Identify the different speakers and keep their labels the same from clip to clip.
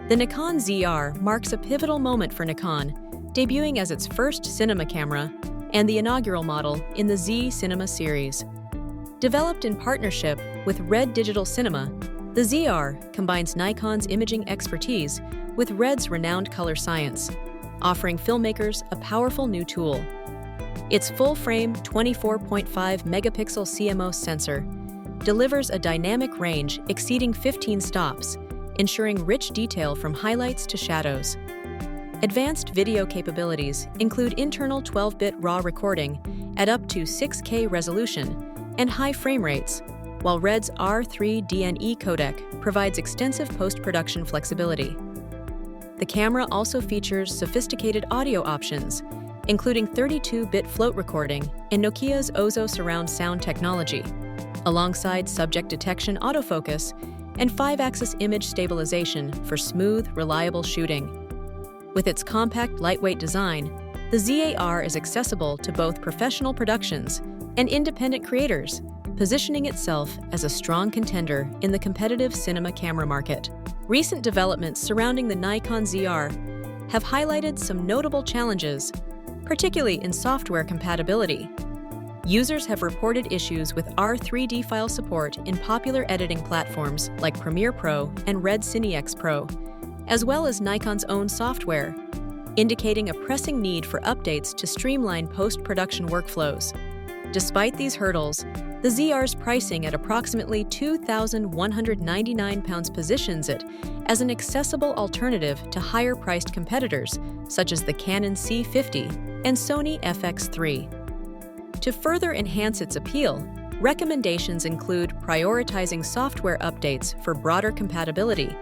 Speaker 1: The Nikon ZR marks a pivotal moment for Nikon, debuting as its first cinema camera and the inaugural model in the Z Cinema series. Developed in partnership with Red Digital Cinema, the ZR combines Nikon's imaging expertise with Red's renowned color science, offering filmmakers a powerful new tool. Its full-frame 24.5 megapixel CMOS sensor delivers a dynamic range exceeding 15 stops, ensuring rich detail from highlights to shadows. Advanced video capabilities include internal 12-bit RAW recording at up to 6K resolution and high frame rates, while Red's R3DNE codec provides extensive post-production flexibility. The camera also features sophisticated audio options, including 32-bit float recording and Nokia's Ozo surround sound technology, alongside subject detection autofocus and 5-axis image stabilization for smooth, reliable shooting. With its compact, lightweight design, the ZR is accessible to both professional productions and independent creators, positioning itself as a strong contender in the competitive cinema camera market. Recent developments surrounding the Nikon ZR have highlighted some notable challenges, particularly in software compatibility. Users have reported issues with R3D file support in popular editing platforms like Premiere Pro and Red CineX Pro, as well as Nikon's own software, indicating a pressing need for updates to streamline post-production workflows. Despite these hurdles, the ZR's pricing at approximately £2,199 positions it as an accessible alternative to higher-priced competitors such as the Canon C50 and Sony FX3. To further enhance its appeal, recommendations include prioritizing software updates for broader compatibility,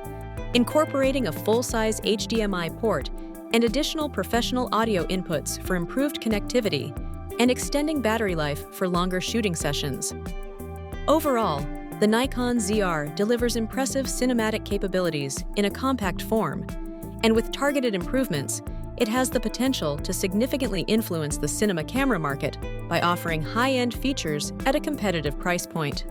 Speaker 1: incorporating a full-size HDMI port and additional professional audio inputs for improved connectivity, and extending battery life for longer shooting sessions. Overall, the Nikon ZR delivers impressive cinematic capabilities in a compact form, and with targeted improvements, it has the potential to significantly influence the cinema camera market by offering high-end features at a competitive price point.